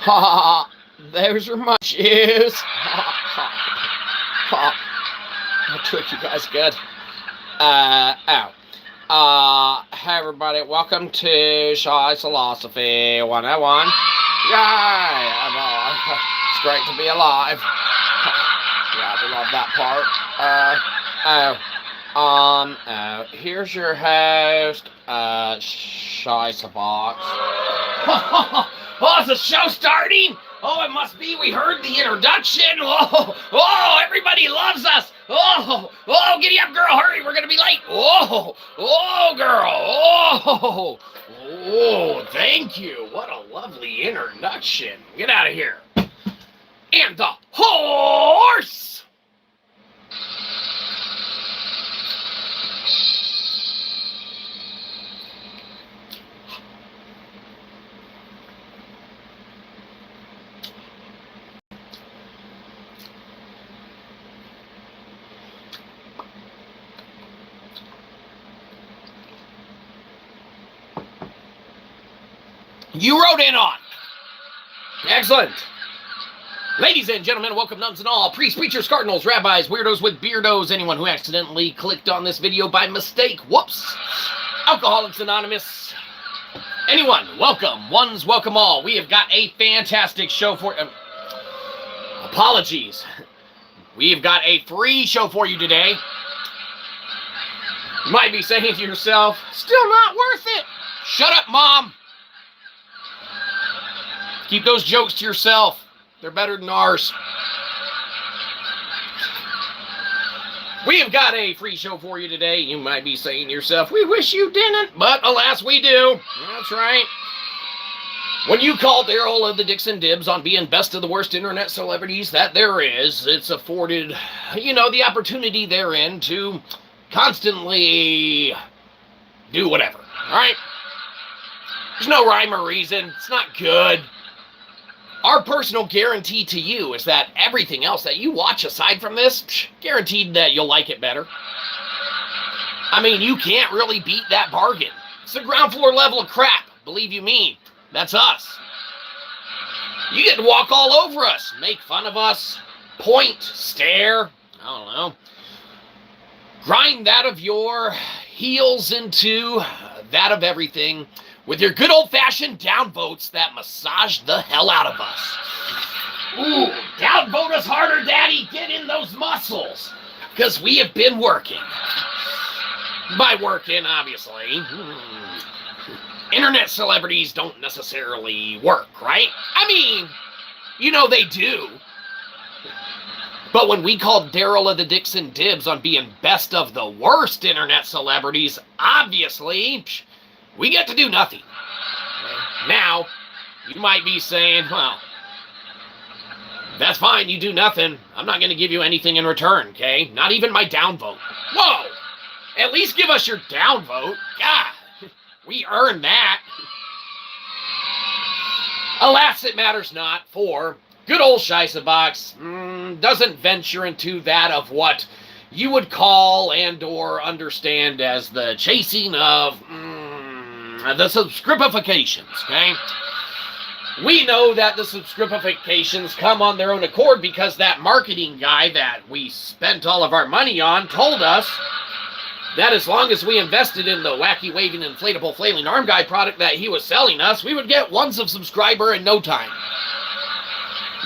Ha! Those are my shoes. Ha! That took you guys good. Hey everybody, welcome to Shyzalosophy 101. Yay! It's great to be alive. Yeah, I love that part. Here's your host, Shyzabox. Oh, is the show starting? Oh, it must be. We heard the introduction. Oh, everybody loves us. Oh, giddy up, girl. Hurry. We're going to be late. Oh, girl. Oh, thank you. What a lovely introduction. Get out of here. And the horse. You wrote in on. Excellent. Ladies and gentlemen, welcome nuns and all, priests, preachers, cardinals, rabbis, weirdos with beardos, anyone who accidentally clicked on this video by mistake, whoops, Alcoholics Anonymous, anyone, welcome, ones, welcome all. We have got a fantastic show for apologies. We've got a free show for you today. You might be saying to yourself, still not worth it. Shut up, Mom. Keep those jokes to yourself. They're better than ours. We have got a free show for you today. You might be saying to yourself, we wish you didn't, but alas we do. That's right. When you call Daryl of the Dixon dibs on being best of the worst internet celebrities that there is, it's afforded, the opportunity therein to constantly do whatever. All right? There's no rhyme or reason. It's not good. Our personal guarantee to you is that everything else that you watch aside from this, guaranteed that you'll like it better. I mean, you can't really beat that bargain. It's the ground floor level of crap, believe you me. That's us. You get to walk all over us, make fun of us, point, stare, I don't know. Grind that of your heels into that of everything with your good old-fashioned downvotes that massage the hell out of us. Ooh, downvote us harder, Daddy. Get in those muscles. Because we have been working. By working, obviously. Internet celebrities don't necessarily work, right? I mean, they do. But when we called Daryl of the Dixon dibs on being best of the worst internet celebrities, obviously, we get to do nothing. Now, you might be saying, well, that's fine, you do nothing. I'm not going to give you anything in return, okay? Not even my downvote. Whoa! At least give us your downvote. God, we earned that. Alas, it matters not, for good old Shyzabox doesn't venture into that of what you would call and or understand as the chasing of the subscripifications, okay? We know that the subscripifications come on their own accord because that marketing guy that we spent all of our money on told us that as long as we invested in the wacky waving inflatable flailing arm guy product that he was selling us, we would get one subscriber in no time.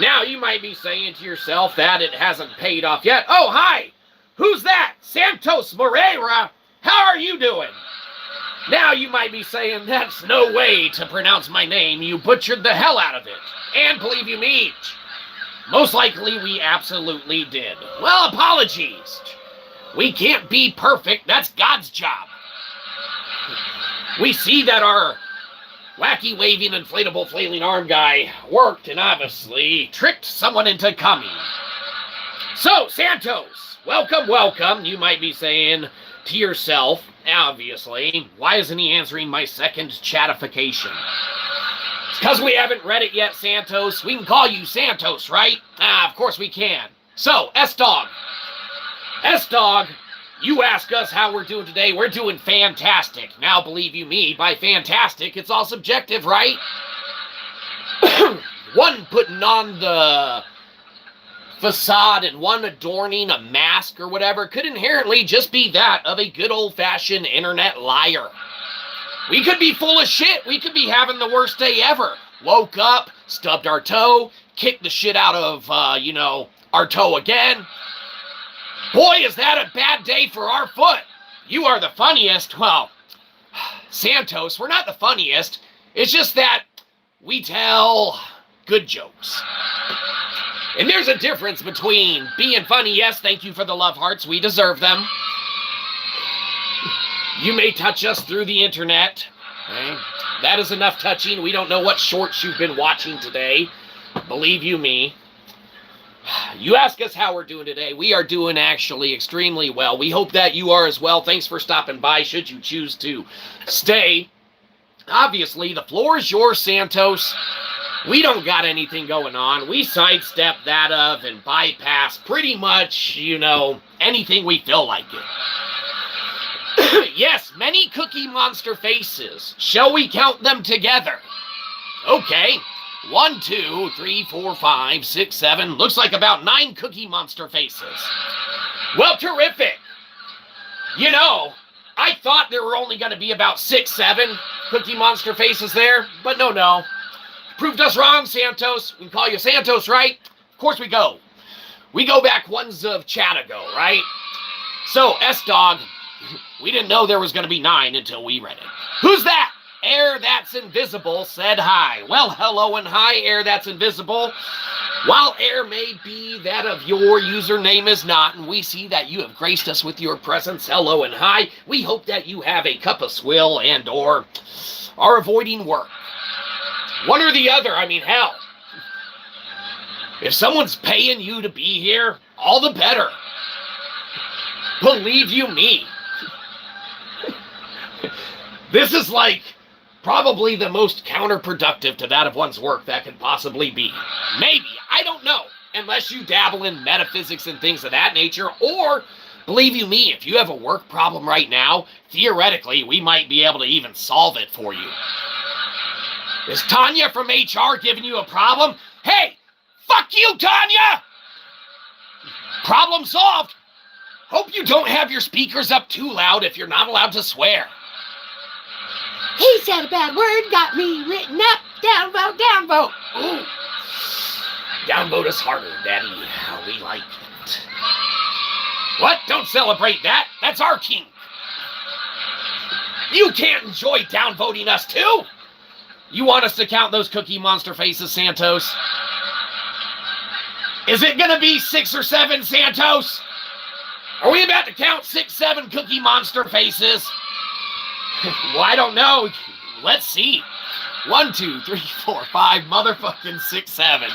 Now you might be saying to yourself that it hasn't paid off yet. Oh, hi! Who's that? Santos Moreira? How are you doing? Now you might be saying, that's no way to pronounce my name. You butchered the hell out of it. And believe you me, most likely we absolutely did. Well, apologies. We can't be perfect. That's God's job. We see that our wacky waving inflatable flailing arm guy worked and obviously tricked someone into coming. So, Santos, welcome. You might be saying to yourself, obviously, why isn't he answering my second chatification? It's because we haven't read it yet, Santos. We can call you Santos, right? Of course we can. So, S-Dog, you ask us how we're doing today. We're doing fantastic. Now, believe you me, by fantastic, it's all subjective, right? one putting on the facade and one adorning a mask or whatever could inherently just be that of a good old-fashioned internet liar. We could be full of shit. We could be having the worst day ever. Woke up, stubbed our toe, kicked the shit out of, our toe again. Boy, is that a bad day for our foot. You are the funniest. Well, Santos, we're not the funniest. It's just that we tell good jokes. And there's a difference between being funny. Yes, thank you for the love hearts. We deserve them. You may touch us through the internet. Okay? That is enough touching. We don't know what shorts you've been watching today. Believe you me. You ask us how we're doing today. We are doing actually extremely well. We hope that you are as well. Thanks for stopping by, should you choose to stay. Obviously, the floor is yours, Santos. We don't got anything going on. We sidestep that of and bypass pretty much, anything we feel like it. Yes, many Cookie Monster faces. Shall we count them together? Okay. 1, 2, 3, 4, 5, 6, 7. Looks like about 9 Cookie Monster faces. Well, terrific. I thought there were only going to be about 6, 7 Cookie Monster faces there, but no. Proved us wrong, Santos. We can call you Santos, right? Of course we go. We go back ones of chat ago, right? So, S-Dog, we didn't know there was going to be 9 until we read it. Who's that? Air That's Invisible said hi. Well, hello and hi, Air That's Invisible. While Air may be that of your username is not, and we see that you have graced us with your presence, hello and hi, we hope that you have a cup of swill and or are avoiding work. One or the other, hell. If someone's paying you to be here, all the better. Believe you me. This is probably the most counterproductive to that of one's work that could possibly be. Maybe, I don't know, unless you dabble in metaphysics and things of that nature, or, believe you me, if you have a work problem right now, theoretically, we might be able to even solve it for you. Is Tanya from HR giving you a problem? Hey, fuck you, Tanya! Problem solved. Hope you don't have your speakers up too loud if you're not allowed to swear. He said a bad word, got me written up. Downvote, downvote. Ooh. Downvote us harder, Daddy. How we like it. What? Don't celebrate that. That's our king. You can't enjoy downvoting us too. You want us to count those Cookie Monster faces, Santos? Is it going to be 6 or 7, Santos? Are we about to count 6, 7 Cookie Monster faces? Well, I don't know. Let's see. 1, 2, 3, 4, 5, motherfucking 6, 7.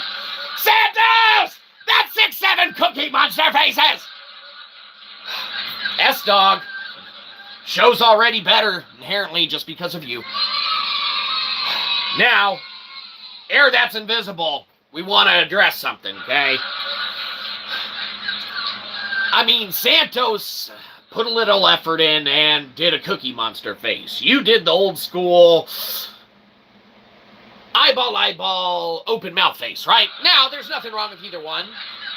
Santos! That's 6, 7 Cookie Monster faces! S-Dog. Show's already better, inherently, just because of you. Now, Air That's Invisible, we want to address something, okay? Santos put a little effort in and did a Cookie Monster face. You did the old school eyeball, open mouth face, right? Now, there's nothing wrong with either one.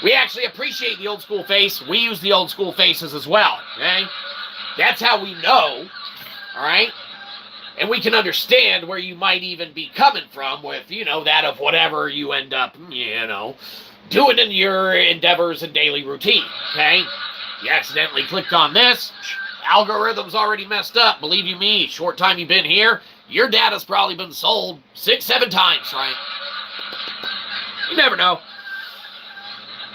We actually appreciate the old school face. We use the old school faces as well, okay? That's how we know, all right? And we can understand where you might even be coming from with, that of whatever you end up, doing in your endeavors and daily routine, okay? You accidentally clicked on this, algorithm's already messed up. Believe you me, short time you've been here, your data's probably been sold 6, 7 times, right? You never know.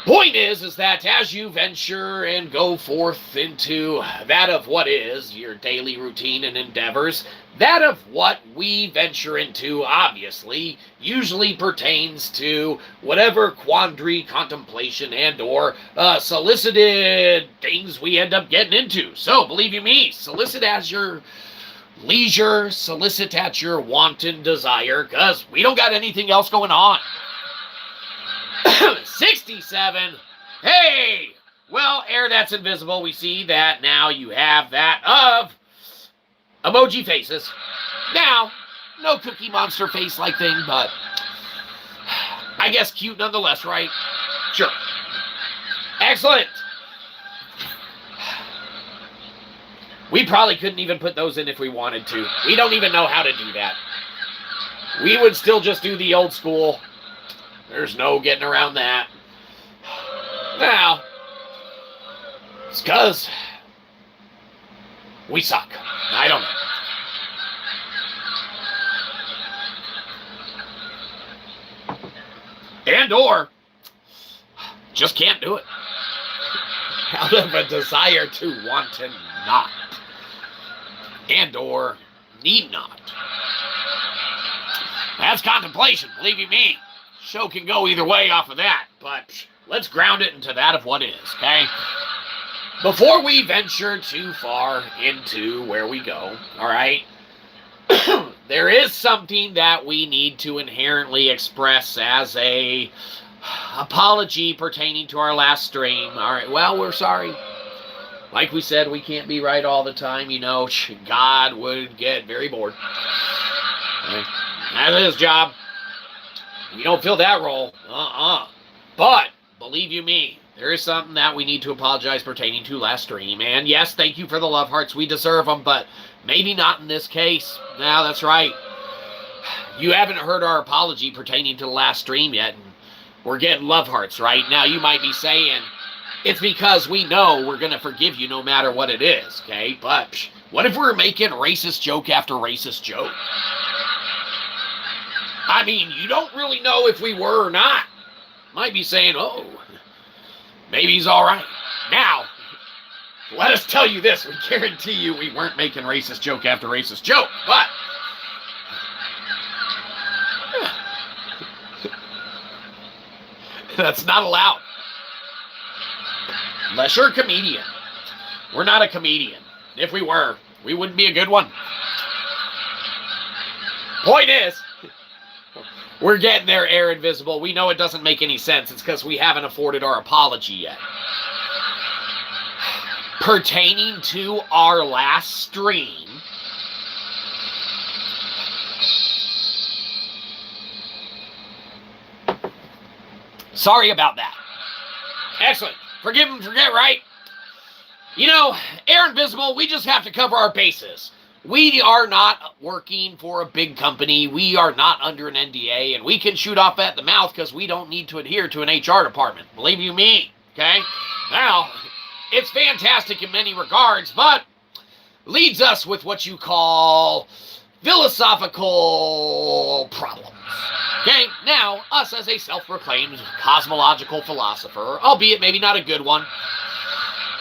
Point is that as you venture and go forth into that of what is your daily routine and endeavors, that of what we venture into, obviously, usually pertains to whatever quandary, contemplation, and or solicited things we end up getting into. So, believe you me, solicit as your leisure, solicit at your wanton desire, because we don't got anything else going on. 67. Hey! Well, Air That's Invisible, we see that now you have that of emoji faces. Now, no Cookie Monster face-like thing, but I guess cute nonetheless, right? Sure. Excellent. We probably couldn't even put those in if we wanted to. We don't even know how to do that. We would still just do the old school. There's no getting around that. Now, it's because we suck. I don't know. And or just can't do it. Out of a desire to want to not. And or need not. That's contemplation, believe you me. Show can go either way off of that, but let's ground it into that of what is, okay? Before we venture too far into where we go, all right, there is something that we need to inherently express as a apology pertaining to our last stream. All right, well, we're sorry. Like we said, we can't be right all the time. You know, God would get very bored. Okay? That's his job. You don't fill that role. But, believe you me, there is something that we need to apologize pertaining to last stream. And yes, thank you for the love hearts. We deserve them, but maybe not in this case. Now, that's right. You haven't heard our apology pertaining to the last stream yet. And we're getting love hearts, right? Now, you might be saying, it's because we know we're going to forgive you no matter what it is, okay? But what if we're making racist joke after racist joke? I mean, you don't really know if we were or not. Might be saying, oh, maybe he's all right. Now, let us tell you this. We guarantee you we weren't making racist joke after racist joke, but that's not allowed. Unless you're a comedian. We're not a comedian. If we were, we wouldn't be a good one. Point is, we're getting there, Air Invisible. We know it doesn't make any sense. It's because we haven't afforded our apology yet. Pertaining to our last stream, sorry about that. Excellent. Forgive and forget, right? You know, Air Invisible, we just have to cover our bases. We are not working for a big company. We are not under an NDA, and we can shoot off at the mouth because we don't need to adhere to an HR department. Believe you me, okay? Now, it's fantastic in many regards, but leads us with what you call philosophical problems. Okay, now, us as a self-proclaimed cosmological philosopher, albeit maybe not a good one,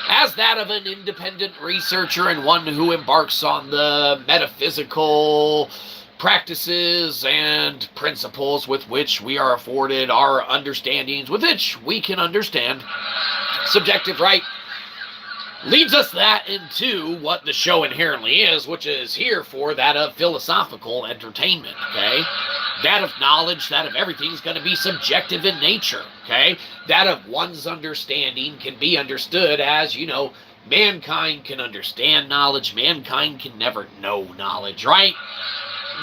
as that of an independent researcher and one who embarks on the metaphysical practices and principles with which we are afforded our understandings, with which we can understand subjective right, leads us that into what the show inherently is, which is here for that of philosophical entertainment, okay? That of knowledge, that of everything is going to be subjective in nature, okay? That of one's understanding can be understood as, you know, mankind can understand knowledge, mankind can never know knowledge, right?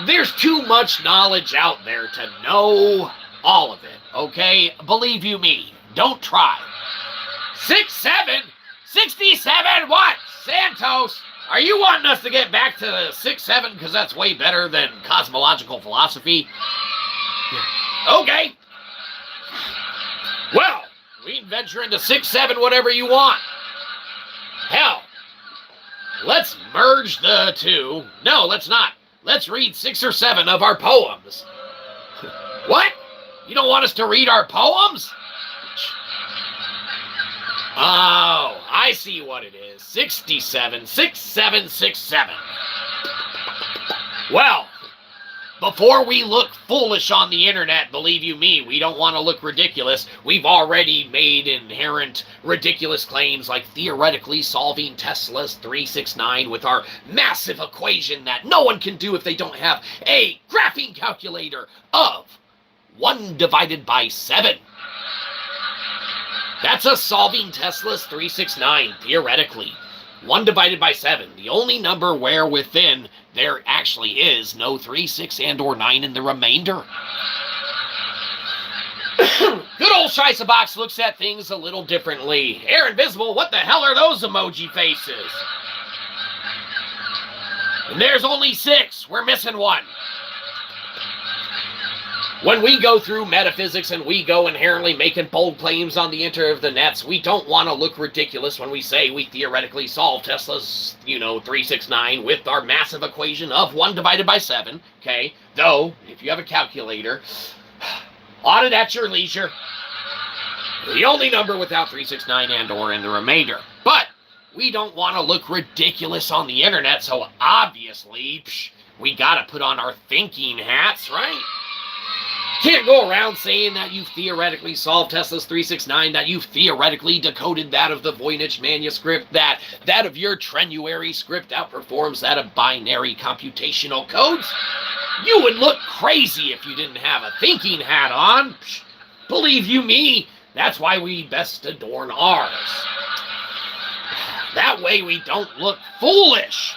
There's too much knowledge out there to know all of it, okay? Believe you me, don't try. 67 what? Santos, are you wanting us to get back to the 6-7 because that's way better than cosmological philosophy? Okay. Well, we can venture into 6-7 whatever you want. Hell, let's merge the two. No, let's not. Let's read 6 or 7 of our poems. What? You don't want us to read our poems? Oh, I see what it is. 67, 6767. Well, before we look foolish on the internet, believe you me, we don't want to look ridiculous. We've already made inherent ridiculous claims like theoretically solving Tesla's 369 with our massive equation that no one can do if they don't have a graphing calculator of 1 divided by 7. That's us solving Tesla's 369, theoretically. 1 divided by 7, the only number where within there actually is no 3, 6, and or 9 in the remainder. Good old Shyzabox looks at things a little differently. Air Invisible, what the hell are those emoji faces? And there's only 6. We're missing one. When we go through metaphysics and we go inherently making bold claims on the internet of the nets, we don't want to look ridiculous when we say we theoretically solve Tesla's, 369 with our massive equation of 1 divided by 7, okay? Though, if you have a calculator, audit at your leisure. The only number without 369 and or in the remainder. But we don't want to look ridiculous on the internet, so obviously, we gotta put on our thinking hats, right? Can't go around saying that you've theoretically solved Tesla's 369, that you've theoretically decoded that of the Voynich manuscript, that of your Trenuary script outperforms that of binary computational codes. You would look crazy if you didn't have a thinking hat on. Believe you me, that's why we best adorn ours. That way we don't look foolish.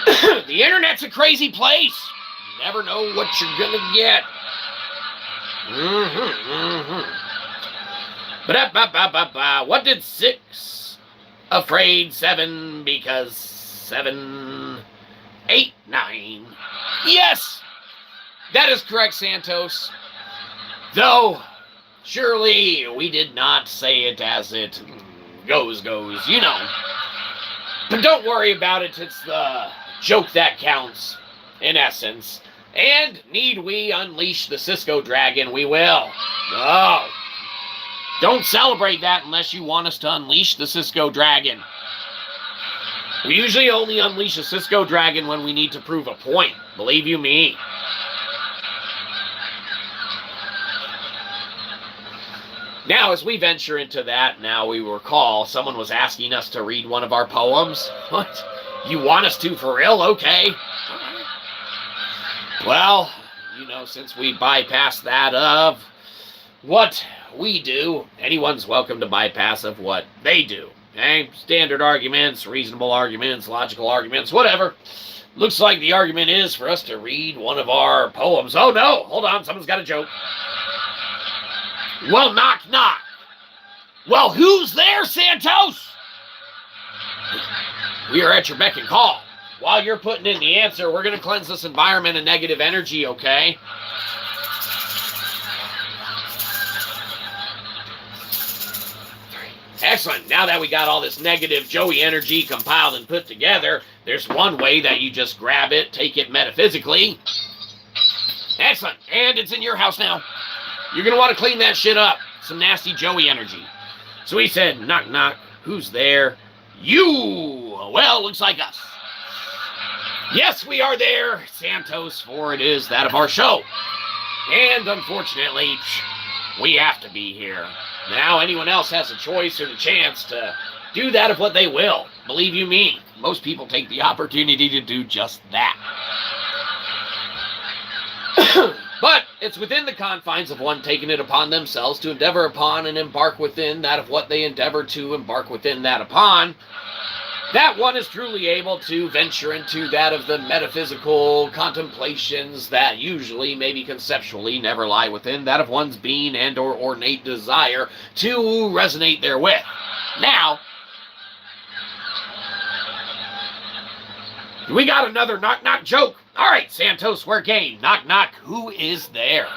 The internet's a crazy place. You never know what you're gonna get. But what did 6 afraid 7 because 7, 8, 9? Yes, that is correct, Santos. Though, surely we did not say it as it goes, you know. But don't worry about it, it's the joke that counts, in essence. And need we unleash the Cisco Dragon, we will. No. Don't celebrate that unless you want us to unleash the Cisco Dragon. We usually only unleash a Cisco Dragon when we need to prove a point. Believe you me. Now, as we venture into that, now we recall someone was asking us to read one of our poems. What? You want us to for real? Okay. Well, since we bypass that of what we do, anyone's welcome to bypass of what they do. Okay? Standard arguments, reasonable arguments, logical arguments, whatever. Looks like the argument is for us to read one of our poems. Oh no, hold on, someone's got a joke. Well, knock, knock. Well, who's there, Santos? We are at your beck and call. While you're putting in the answer, we're going to cleanse this environment of negative energy, okay? Excellent. Now that we got all this negative Joey energy compiled and put together, there's one way that you just grab it, take it metaphysically. Excellent. And it's in your house now. You're going to want to clean that shit up. Some nasty Joey energy. So he said, knock, knock. Who's there? You. Well, looks like us. Yes, we are there, Santos, for it is that of our show. And unfortunately, we have to be here. Now anyone else has a choice or the chance to do that of what they will. Believe you me, most people take the opportunity to do just that. But it's within the confines of one taking it upon themselves to endeavor upon and embark within that of what they endeavor to embark within that upon. That one is truly able to venture into that of the metaphysical contemplations that usually, maybe conceptually, never lie within that of one's being and or ornate desire to resonate therewith. Now, we got another knock-knock joke. All right, Santos, we're game. Knock-knock, who is there?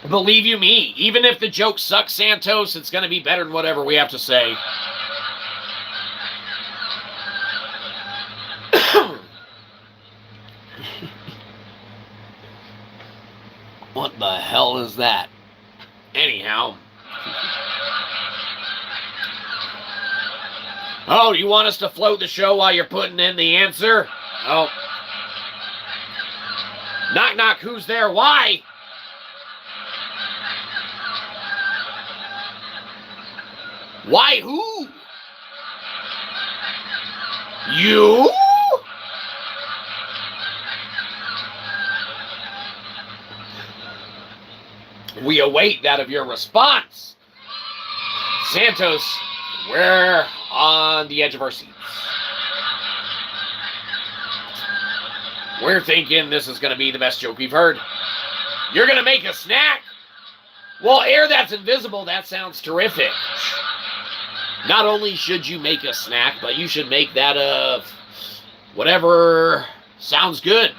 Believe you me, even if the joke sucks, Santos, it's going to be better than whatever we have to say. What the hell is that? Anyhow. Oh, you want us to float the show while you're putting in the answer? Oh. Knock, knock, who's there? Why? Why, who? You? We await that of your response. Santos, we're on the edge of our seats. We're thinking this is going to be the best joke we've heard. You're going to make a snack? Well, air that's invisible, that sounds terrific. Not only should you make a snack, but you should make that of whatever sounds good.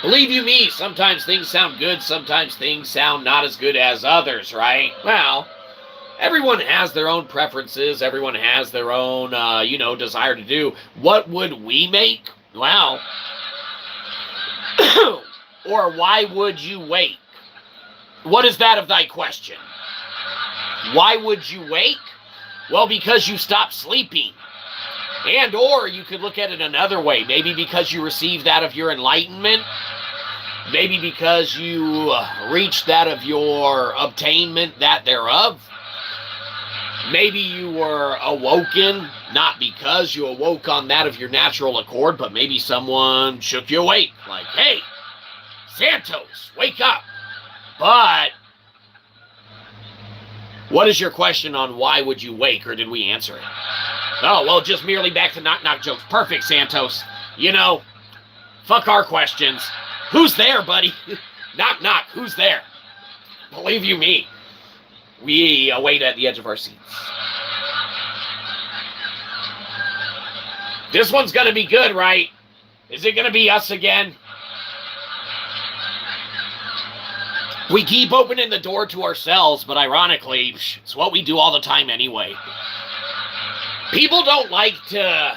Believe you me, sometimes things sound good, sometimes things sound not as good as others, right? Well, everyone has their own preferences, everyone has their own, desire to do. What would we make? Well, or why would you wake? What is that of thy question? Why would you wake? Well, because you stopped sleeping. And or you could look at it another way. Maybe because you received that of your enlightenment. Maybe because you reached that of your obtainment, that thereof. Maybe you were awoken, not because you awoke on that of your natural accord, but maybe someone shook you awake. Like, hey, Santos, wake up. But what is your question on why would you wake, or did we answer it? Oh, well, just merely back to knock-knock jokes. Perfect, Santos. Fuck our questions. Who's there, buddy? Knock-knock, who's there? Believe you me, we await at the edge of our seats. This one's gonna be good, right? Is it gonna be us again? We keep opening the door to ourselves, but ironically, it's what we do all the time anyway. People don't like to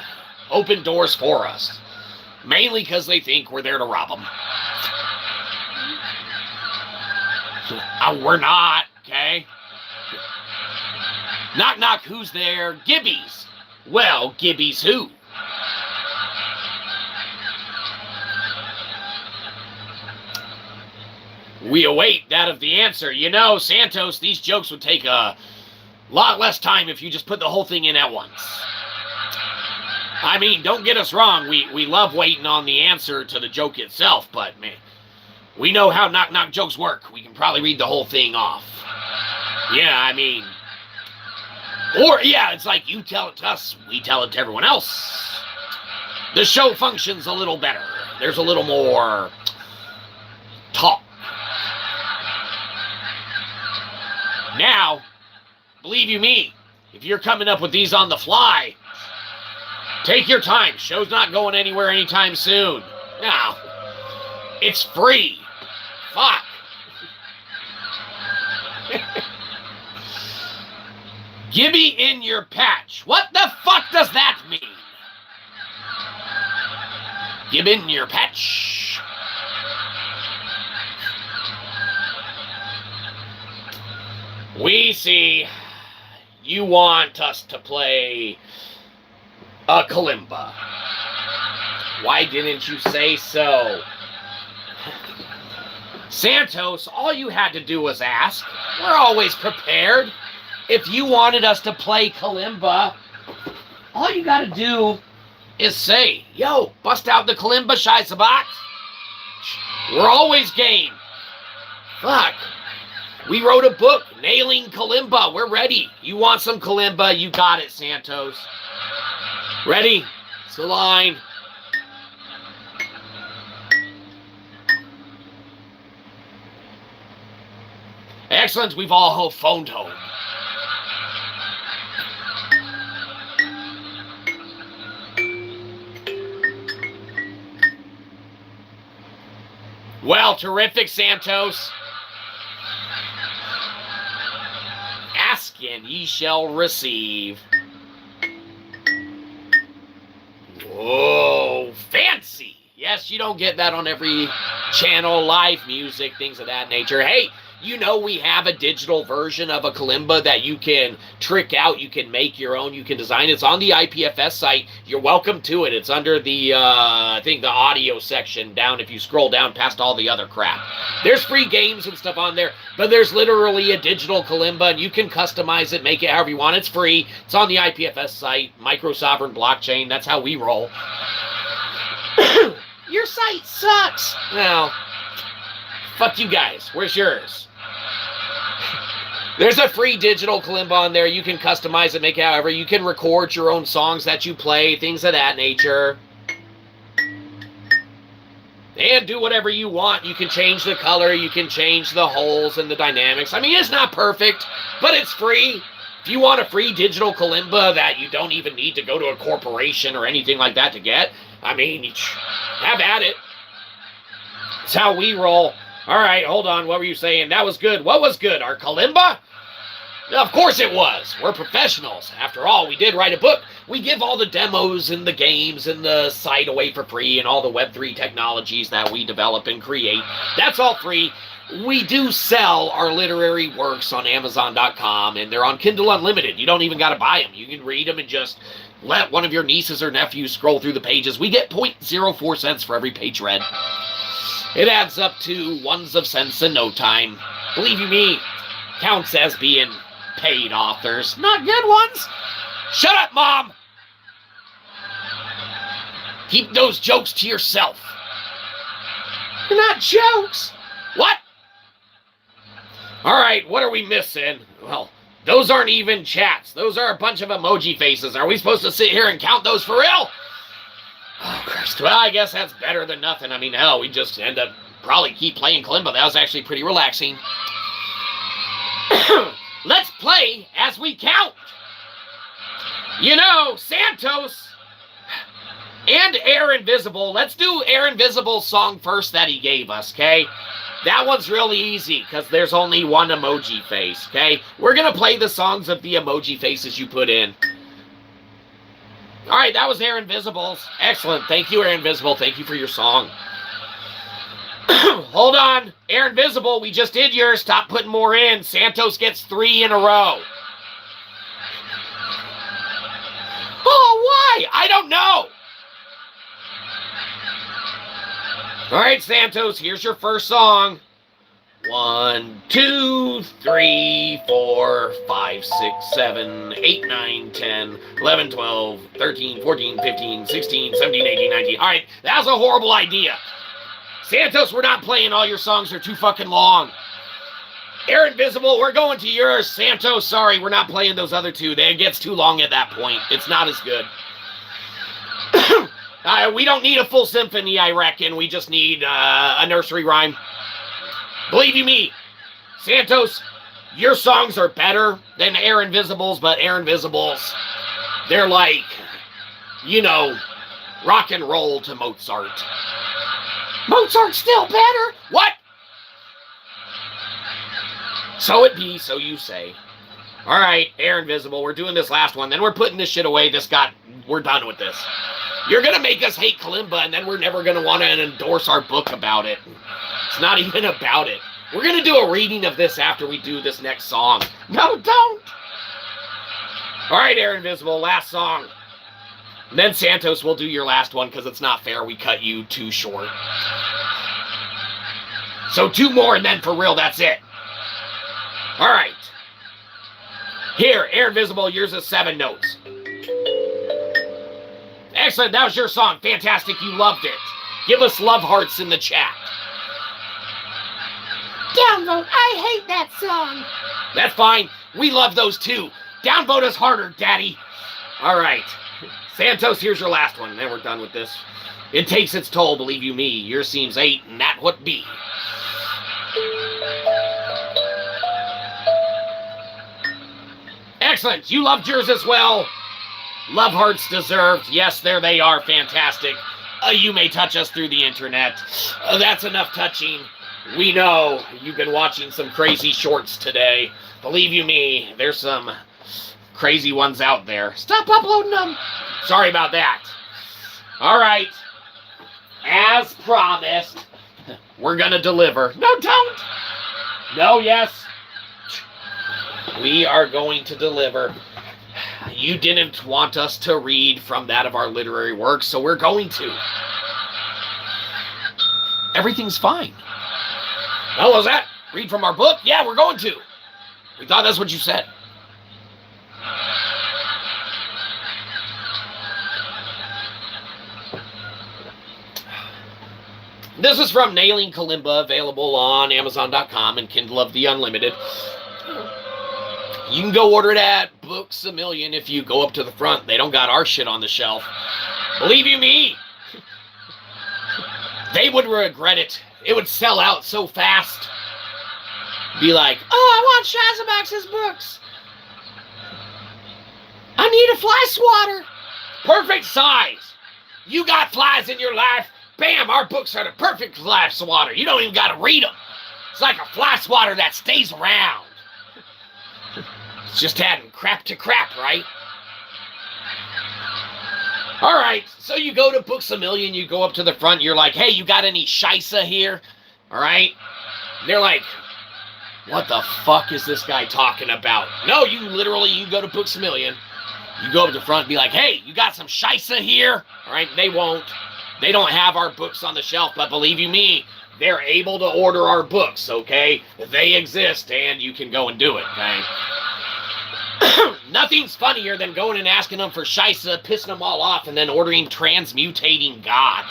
open doors for us, mainly because they think we're there to rob them. We're not, okay? Knock, knock, who's there? Gibbies. Well, Gibbies who? We await that of the answer. Santos, these jokes would take a lot less time if you just put the whole thing in at once. I mean, don't get us wrong. We love waiting on the answer to the joke itself, but, man, we know how knock-knock jokes work. We can probably read the whole thing off. Yeah, I mean, it's like you tell it to us, we tell it to everyone else. The show functions a little better. There's a little more talk. Now, believe you me, if you're coming up with these on the fly, take your time. Show's not going anywhere anytime soon. Now, it's free. Fuck. Gibby in your patch. What the fuck does that mean? Gib in your patch. We see you want us to play a kalimba. Why didn't you say so? Santos, all you had to do was ask. We're always prepared. If you wanted us to play kalimba, all you gotta do is say, yo, bust out the kalimba, Shyzabox. We're always game. Fuck. We wrote a book, Nailing Kalimba. We're ready. You want some kalimba? You got it, Santos. Ready? It's the line. Excellent. We've all phoned home. Well, terrific, Santos. Ask and ye shall receive. Whoa, fancy. Yes, you don't get that on every channel, live music, things of that nature. Hey, we have a digital version of a kalimba that you can trick out, you can make your own, you can design. It's on the IPFS site. You're welcome to it. It's under the, I think the audio section down if you scroll down past all the other crap. There's free games and stuff on there, but there's literally a digital kalimba, and you can customize it, make it however you want. It's free. It's on the IPFS site, micro-sovereign blockchain. That's how we roll. Your site sucks. Well, fuck you guys. Where's yours? There's a free digital kalimba on there. You can customize it, make it however. You can record your own songs that you play, things of that nature. and do whatever you want. You can change the color, you can change the holes and the dynamics. I mean, it's not perfect, but it's free. If you want a free digital kalimba that you don't even need to go to a corporation or anything like that to get, I mean, have at it. That's how we roll. All right, hold on. What were you saying? That was good. What was good? Our kalimba? Of course it was. We're professionals. After all, we did write a book. We give all the demos and the games and the site away for free and all the Web3 technologies that we develop and create. That's all free. We do sell our literary works on Amazon.com, and they're on Kindle Unlimited. You don't even got to buy them. You can read them and just let one of your nieces or nephews scroll through the pages. We get 0.04 cents for every page read. It adds up to ones of cents in no time. Believe you me, counts as being paid authors, not good ones. Shut up, Mom! Keep those jokes to yourself. They're not jokes. What? All right, what are we missing? Well, those aren't even chats. Those are a bunch of emoji faces. Are we supposed to sit here and count those for real? Oh, Christ. Well, I guess that's better than nothing. I mean, hell, we just end up probably keep playing kalimba. That was actually pretty relaxing. Let's play as we count. You know, Santos and Air Invisible. Let's do Air Invisible's song first that he gave us, okay? That one's really easy because there's only one emoji face, okay? We're going to play the songs of the emoji faces you put in. All right, that was Air Invisible's. Excellent. Thank you, Air Invisible. Thank you for your song. Hold on. Air Invisible, we just did yours. Stop putting more in. Santos gets 3 in a row. Oh, why? I don't know. All right, Santos, here's your first song. 1, 2, 3, 4, 5, 6, 7, 8, 9, 10, 11, 12, 13, 14, 15, 16, 17, 18, 19. All right, that was a horrible idea. Santos, we're not playing all your songs. They're too fucking long. Air Invisible, we're going to yours. Santos, sorry, we're not playing those other two. It gets too long at that point. It's not as good. We don't need a full symphony, I reckon. We just need a nursery rhyme. Believe you me, Santos, your songs are better than Air Invisible's, but Air Invisible's, they're like, you know, rock and roll to Mozart. Mozart's still better. What? So it be, so you say. All right, Air Invisible, we're doing this last one. Then we're putting this shit away. We're done with this. You're going to make us hate kalimba, and then we're never going to want to endorse our book about it. It's not even about it. We're going to do a reading of this after we do this next song. No, don't. All right, Air Invisible, last song. And then Santos will do your last one because it's not fair we cut you too short. So 2 more, and then for real, that's it. All right. Here, Air Invisible, yours is 7 notes. Excellent, that was your song. Fantastic, you loved it. Give us love hearts in the chat. Downvote, I hate that song. That's fine. We love those too. Downvote us harder, Daddy. All right. Santos, here's your last one. Then we're done with this. It takes its toll, believe you me. Yours seems 8, and that would be. Excellent. You loved yours as well. Love hearts deserved. Yes, there they are. Fantastic. You may touch us through the internet. That's enough touching. We know you've been watching some crazy shorts today. Believe you me, there's some crazy ones out there. Stop uploading them. Sorry about that. All right. As promised, we're going to deliver. No, don't. No, yes. We are going to deliver. You didn't want us to read from that of our literary works, so we're going to. Everything's fine. Oh, was that? Read from our book? Yeah, we're going to. We thought that's what you said. This is from Nailing Kalimba, available on Amazon.com and Kindle of the Unlimited. You can go order it at Books A Million if you go up to the front. They don't got our shit on the shelf. Believe you me. They would regret it. It would sell out so fast. Be like, oh, I want Shyzabox's books. I need a fly swatter. Perfect size. You got flies in your life. Bam, our books are the perfect fly swatter. You don't even got to read them. It's like a fly swatter that stays around. It's just adding crap to crap, right? All right, so you go to Books A Million, you go up to the front, you're like, hey, you got any Shyza here? All right? They're like, what the fuck is this guy talking about? No, you go to Books A Million, you go up to the front and be like, hey, you got some Shyza here? All right, they won't. They don't have our books on the shelf, but believe you me, they're able to order our books, okay? They exist, and you can go and do it, okay? Nothing's funnier than going and asking them for Shyza, pissing them all off, and then ordering Transmutating God.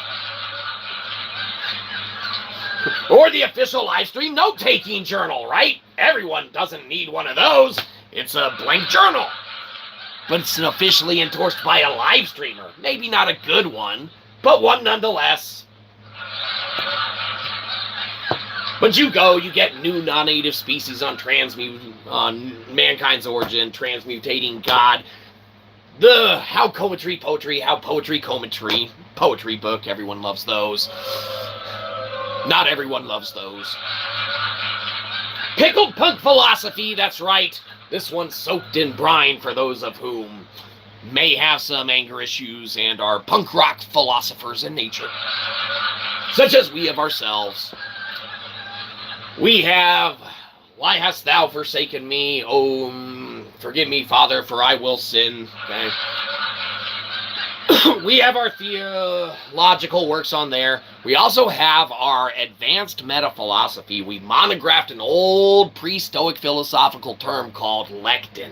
Or the official livestream note-taking journal, right? Everyone doesn't need one of those. It's a blank journal. But it's officially endorsed by a live streamer. Maybe not a good one, but one nonetheless. But you get new non-native species on Mankind's Origin, Transmutating God, the How Poetry, How Poetry Cometry, poetry book, everyone loves those. Not everyone loves those. Pickled Punk Philosophy, that's right. This one's soaked in brine for those of whom may have some anger issues and are punk rock philosophers in nature, such as we of ourselves. We have, why hast thou forsaken me? Oh, forgive me, Father, for I will sin. Okay. We have our theological works on there. We also have our advanced meta-philosophy. We monographed an old pre-Stoic philosophical term called lectin.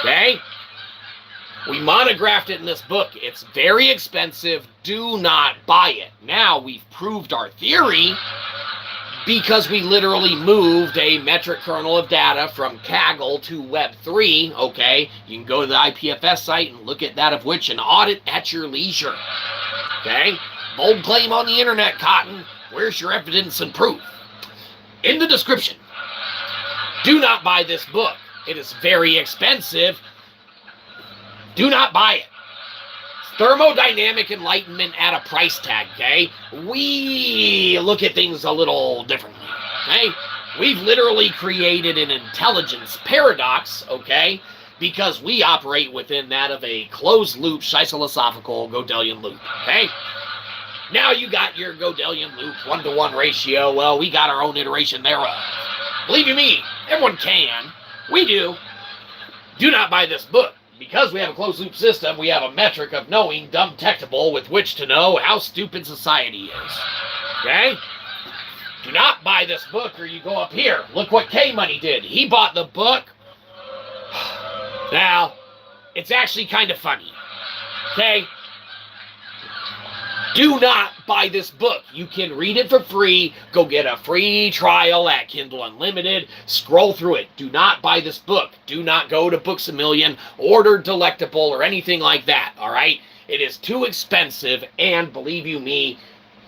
Okay? We monographed it in this book. It's very expensive. Do not buy it. Now, we've proved our theory because we literally moved a metric kernel of data from Kaggle to Web3, okay? You can go to the IPFS site and look at that of which and audit at your leisure, okay? Bold claim on the internet, Cotton. Where's your evidence and proof? In the description. Do not buy this book. It is very expensive. Do not buy it. Thermodynamic enlightenment at a price tag, okay? We look at things a little differently, okay? We've literally created an intelligence paradox, okay? Because we operate within that of a closed-loop, Shyzalosophical Gödelian loop, okay? Now you got your Gödelian loop, 1-to-1 ratio. Well, we got our own iteration thereof. Believe you me, everyone can. We do. Do not buy this book. Because we have a closed-loop system, we have a metric of knowing dumb techtable with which to know how stupid society is. Okay? Do not buy this book or you go up here. Look what K-Money did. He bought the book. Now, it's actually kind of funny. Okay? Do not buy this book. You can read it for free. Go get a free trial at Kindle Unlimited. Scroll through it. Do not buy this book. Do not go to Books A Million, order Delectable, or anything like that, all right? It is too expensive, and believe you me,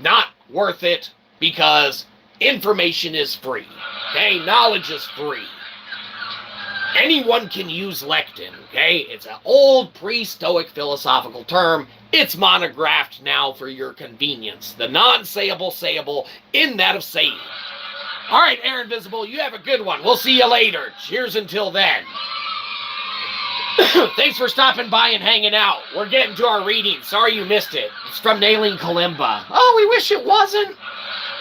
not worth it because information is free, okay? Knowledge is free. Anyone can use lectin, okay? It's an old pre-Stoic philosophical term. It's monographed now for your convenience. The non-sayable sayable in that of saying. All right, Aaron Visible, you have a good one. We'll see you later. Cheers until then. Thanks for stopping by and hanging out. We're getting to our reading. Sorry you missed it. It's from Nailing Kalimba. Oh, we wish it wasn't.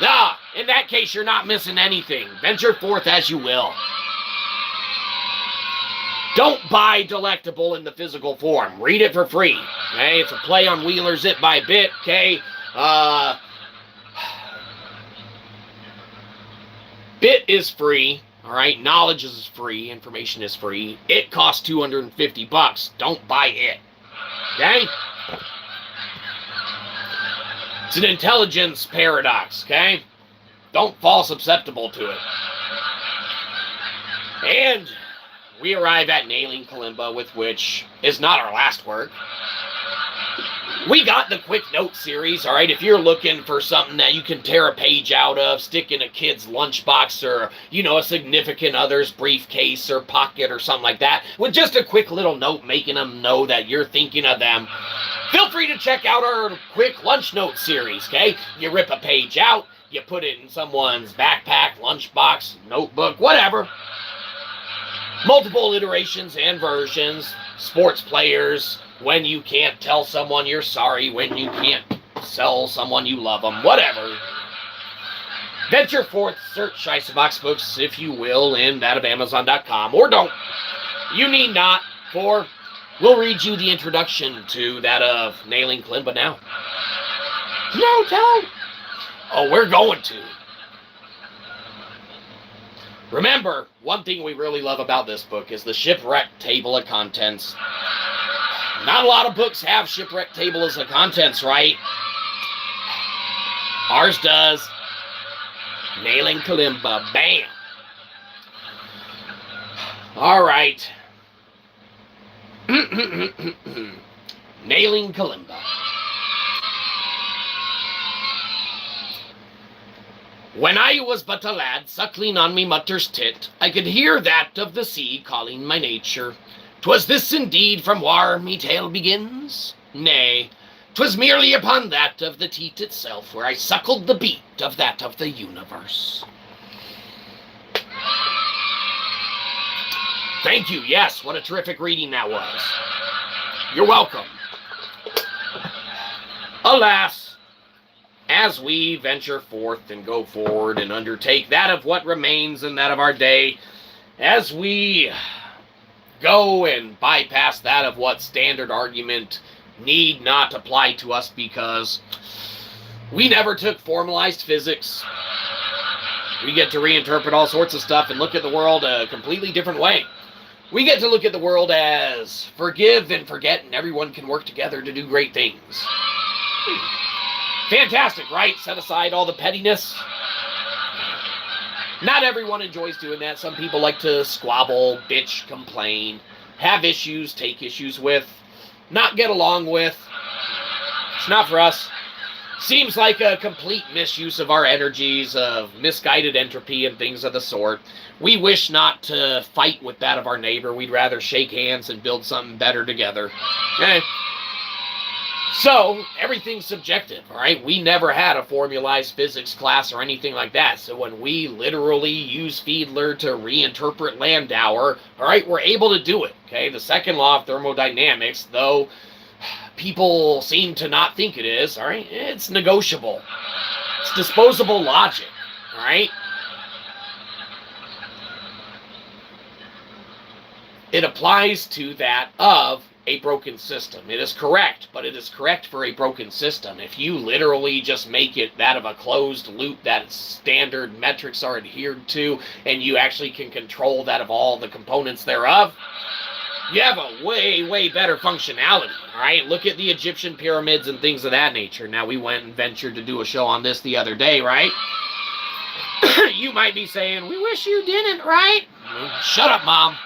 Nah, in that case, you're not missing anything. Venture forth as you will. Don't buy Delectable in the physical form. Read it for free. Okay? It's a play on Wheeler's It by Bit. Okay? Bit is free. All right? Knowledge is free. Information is free. It costs $250. Don't buy it. Okay? It's an intelligence paradox. Okay? Don't fall susceptible to it. And we arrive at Nailing Kalimba, with which is not our last work. We got the quick note series, all right? If you're looking for something that you can tear a page out of, stick in a kid's lunchbox or, a significant other's briefcase or pocket or something like that, with just a quick little note making them know that you're thinking of them, feel free to check out our quick lunch note series, okay? You rip a page out, you put it in someone's backpack, lunchbox, notebook, whatever. Multiple iterations and versions, sports players, when you can't tell someone you're sorry, when you can't sell someone you love them, whatever. Venture forth, search Shyzabox books, if you will, in that of Amazon.com, or don't. You need not, for we'll read you the introduction to that of Nailing Kalimba now. No, don't. Oh, we're going to. Remember, one thing we really love about this book is the shipwreck table of contents. Not a lot of books have shipwreck tables of contents, right? Ours does. Nailing Kalimba. Bam. All right. Nailing Kalimba. When I was but a lad, suckling on me mutter's tit, I could hear that of the sea calling my nature. 'Twas this indeed from war me tale begins? Nay, 'twas merely upon that of the teat itself, where I suckled the beat of that of the universe. Thank you, yes, what a terrific reading that was. You're welcome. Alas, as we venture forth and go forward and undertake that of what remains and that of our day, as we go and bypass that of what standard argument need not apply to us because we never took formalized physics. We get to reinterpret all sorts of stuff and look at the world a completely different way. We get to look at the world as forgive and forget, and everyone can work together to do great things. Fantastic, right? Set aside all the pettiness. Not everyone enjoys doing that. Some people like to squabble, bitch, complain, have issues, take issues with, not get along with. It's not for us. Seems like a complete misuse of our energies, of misguided entropy and things of the sort. We wish not to fight with that of our neighbor. We'd rather shake hands and build something better together. Okay? So, everything's subjective, all right? We never had a formalized physics class or anything like that. So when we literally use Fiedler to reinterpret Landauer, all right, we're able to do it, okay? The second law of thermodynamics, though people seem to not think it is, all right, it's negotiable. It's disposable logic, all right? It applies to that of a broken system. It is correct, but it is correct for a broken system. If you literally just make it that of a closed loop that standard metrics are adhered to, and you actually can control that of all the components thereof, you have a way, way better functionality, all right? Look at the Egyptian pyramids and things of that nature. Now, we went and ventured to do a show on this the other day, right? You might be saying, we wish you didn't, right? Shut up, Mom.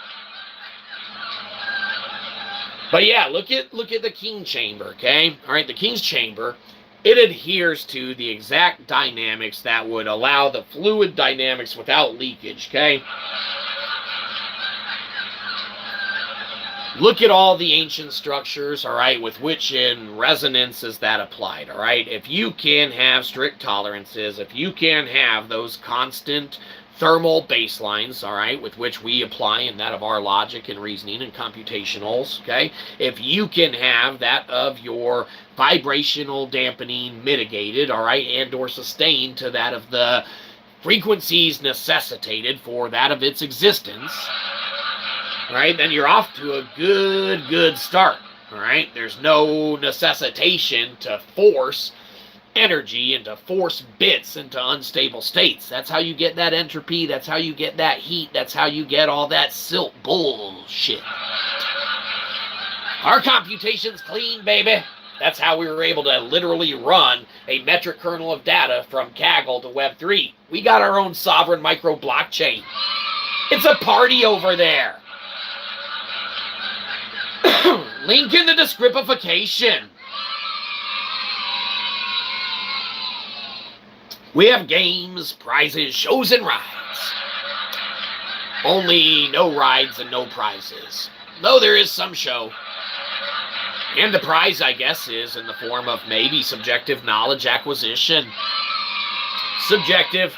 But yeah, look at the king chamber, okay? All right, the king's chamber, it adheres to the exact dynamics that would allow the fluid dynamics without leakage, okay? Look at all the ancient structures, all right, with which in resonance is that applied, all right? If you can have strict tolerances, if you can have those constant thermal baselines, all right, with which we apply in that of our logic and reasoning and computationals, okay? If you can have that of your vibrational dampening mitigated, all right, and or sustained to that of the frequencies necessitated for that of its existence, all right, then you're off to a good start, all right? There's no necessitation to force energy and to force bits into unstable states. That's how you get that entropy. That's how you get that heat. That's how you get all that silt bullshit. Our computation's clean, baby. That's how we were able to literally run a metric kernel of data from Kaggle to Web3. We got our own sovereign micro blockchain. It's a party over there. Link in the descriptification. We have games, prizes, shows, and rides. Only no rides and no prizes. Though there is some show. And the prize, I guess, is in the form of maybe subjective knowledge acquisition. Subjective.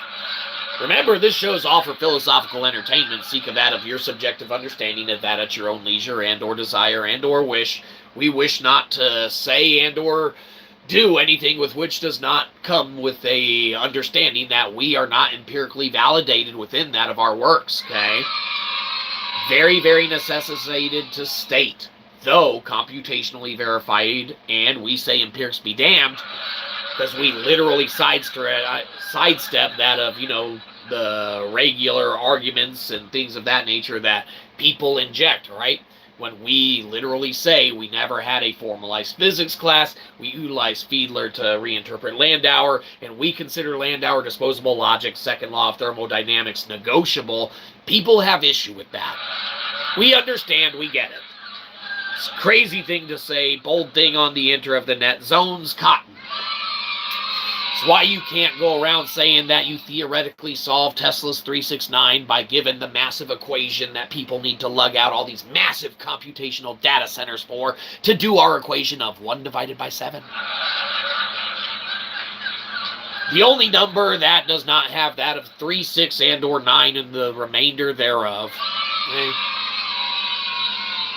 Remember, this show's all for philosophical entertainment. Seek of that of your subjective understanding of that at your own leisure and or desire and or wish. We wish not to say and or do anything with which does not come with a understanding that we are not empirically validated within that of our works, okay? Very, very necessitated to state, though computationally verified, and we say empirics be damned, because we literally sidestep that of, the regular arguments and things of that nature that people inject, right? When we literally say we never had a formalized physics class, we utilize Fiedler to reinterpret Landauer, and we consider Landauer disposable logic, second law of thermodynamics negotiable, people have issue with that. We understand, we get it. It's a crazy thing to say, bold thing on the enter of the net, zones cotton. It's why you can't go around saying that you theoretically solve Tesla's 369 by giving the massive equation that people need to lug out all these massive computational data centers for to do our equation of 1 divided by 7. The only number that does not have that of 3, 6, and or 9 in the remainder thereof. Okay?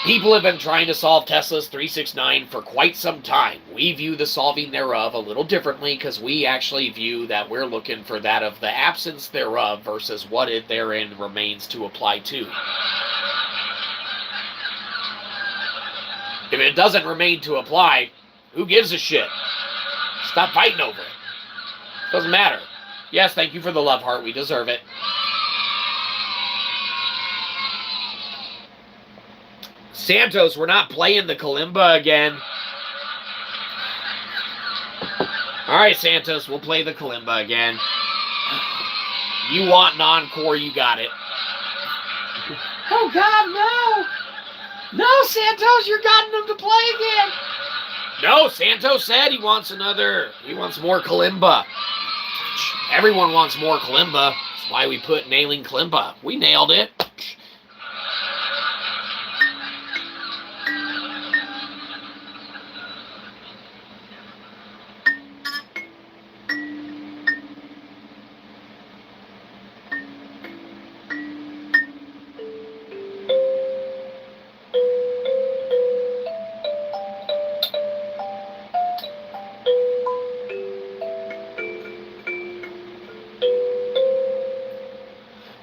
People have been trying to solve Tesla's 369 for quite some time. We view the solving thereof a little differently because we actually view that we're looking for that of the absence thereof versus what it therein remains to apply to. If it doesn't remain to apply, who gives a shit? Stop fighting over it. Doesn't matter. Yes, thank you for the love heart. We deserve it. Santos, we're not playing the kalimba again. Alright, Santos, we'll play the kalimba again. You want an encore, you got it. Oh, God, no! No, Santos, you're getting him to play again! No, Santos said he wants more kalimba. Everyone wants more kalimba. That's why we put nailing kalimba. We nailed it.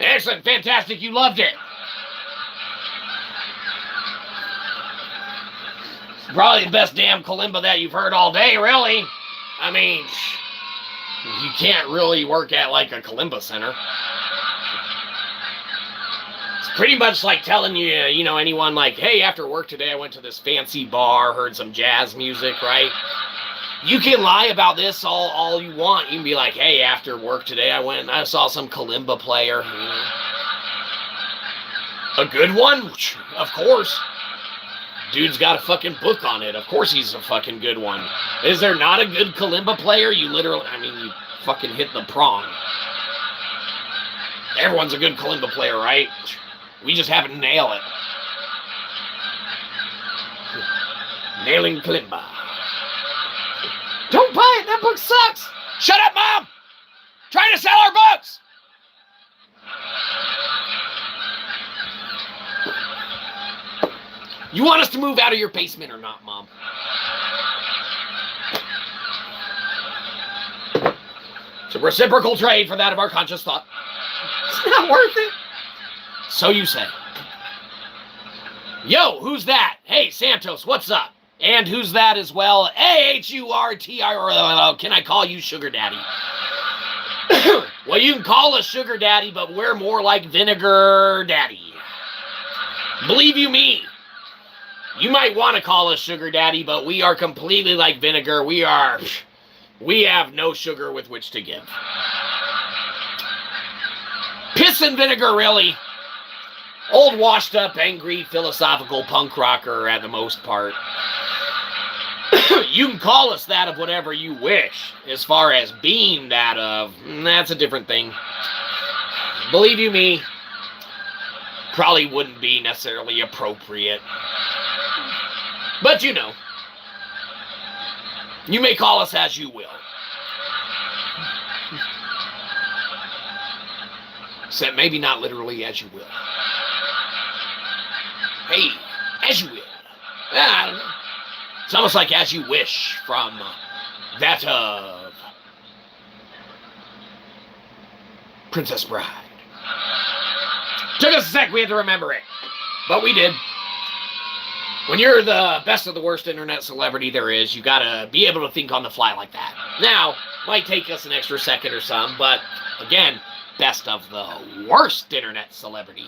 Excellent, fantastic, you loved it. It's probably the best damn kalimba that you've heard all day, really. I mean, you can't really work at like a kalimba center. It's pretty much like telling you, anyone like, hey, after work today I went to this fancy bar, heard some jazz music, right? You can lie about this all you want. You can be like, hey, after work today, I went and I saw some kalimba player. A good one? Of course. Dude's got a fucking book on it. Of course he's a fucking good one. Is there not a good kalimba player? You fucking hit the prong. Everyone's a good kalimba player, right? We just happen to nail it. Nailing kalimba. Don't buy it, that book sucks! Shut up, Mom! Trying to sell our books! You want us to move out of your basement or not, Mom? It's a reciprocal trade for that of our conscious thought. It's not worth it. So you say. Yo, who's that? Hey, Santos, what's up? And who's that as well? A-H-U-R-T-I-R-L-L. Can I call you Sugar Daddy? Well, you can call us Sugar Daddy, but we're more like Vinegar Daddy. Believe you me. You might want to call us Sugar Daddy, but we are completely like vinegar. We have no sugar with which to give. Piss and vinegar, really. Old, washed up, angry, philosophical punk rocker at the most part. You can call us that of whatever you wish. As far as being that of, that's a different thing. Believe you me, probably wouldn't be necessarily appropriate. But you know, you may call us as you will. Except maybe not literally as you will. Hey, as you will. I don't know. It's almost like as you wish from that of Princess Bride. Took us a sec, we had to remember it. But we did. When you're the best of the worst internet celebrity there is, you gotta be able to think on the fly like that. Now, might take us an extra second or some, but again, best of the worst internet celebrity.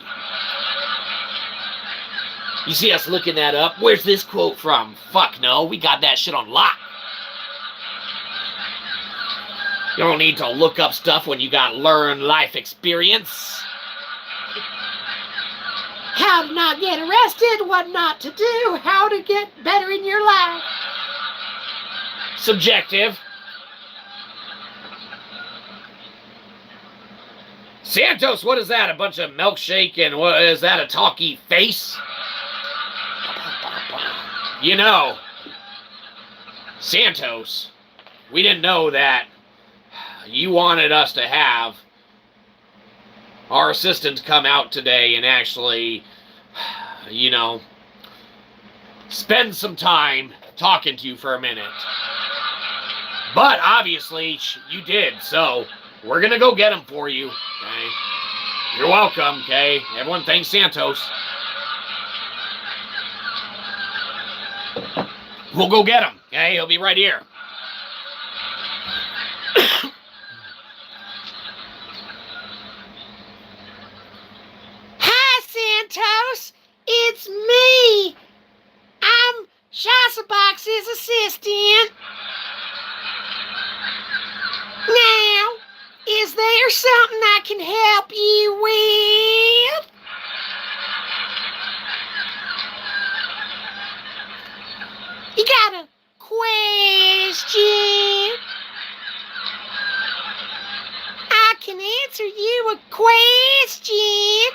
You see us looking that up? Where's this quote from? Fuck no, we got that shit on lock. You don't need to look up stuff when you got learned life experience. How to not get arrested, what not to do, how to get better in your life. Subjective. Santos, what is that? A bunch of milkshake and what is that? A talky face? You know, Santos, we didn't know that you wanted us to have our assistant come out today and actually, you know, spend some time talking to you for a minute. But obviously, you did, so we're going to go get him for you, okay? You're welcome, okay? Everyone thanks Santos. We'll go get him, okay? He'll be right here. Hi, Santos. It's me. I'm Shyzabox's assistant. Now, is there something I can help you with? You got a question? I can answer you a question.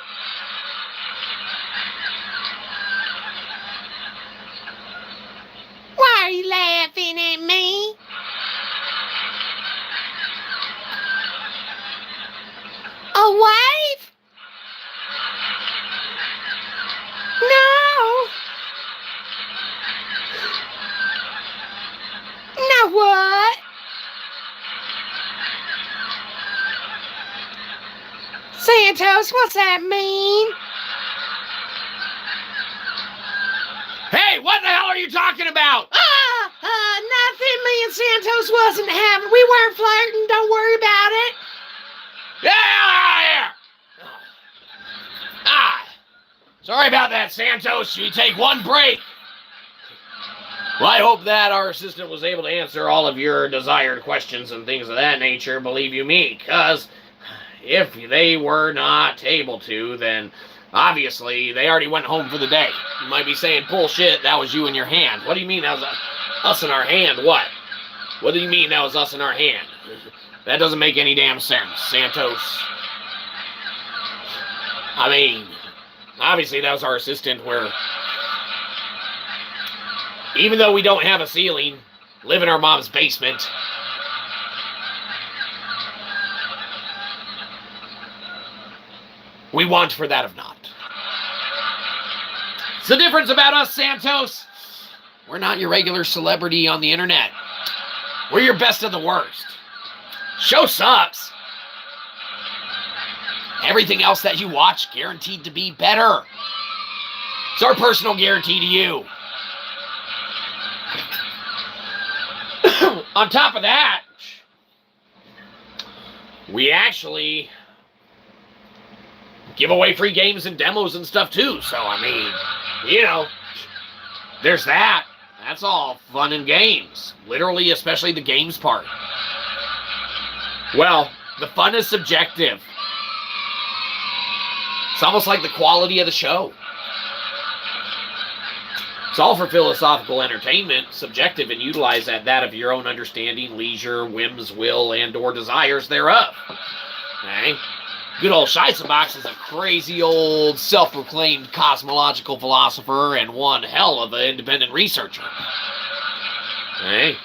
Why are you laughing at me? A wave? No. Now what? Santos, what's that mean? Hey, what the hell are you talking about? Nothing. Me and Santos wasn't having. We weren't flirting. Don't worry about it. Get out of here! Sorry about that, Santos. You take one break. Well, I hope that our assistant was able to answer all of your desired questions and things of that nature, believe you me, because if they were not able to, then obviously they already went home for the day. You might be saying, bullshit, that was you in your hand. What do you mean that was us in our hand? What? What do you mean that was us in our hand? That doesn't make any damn sense, Santos. I mean, obviously that was our assistant where, even though we don't have a ceiling, live in our mom's basement, we want for that of not. It's the difference about us, Santos. We're not your regular celebrity on the internet. We're your best of the worst. Show sucks. Everything else that you watch guaranteed to be better. It's our personal guarantee to you. On top of that, we actually give away free games and demos and stuff too. So, I mean, you know, there's that. That's all fun and games. Literally, especially the games part. Well, the fun is subjective. It's almost like the quality of the show. It's all for philosophical entertainment, subjective, and utilize that of your own understanding, leisure, whims, will, and or desires thereof. Okay? Good old Shyzabox is a crazy old self-proclaimed cosmological philosopher and one hell of an independent researcher. Okay?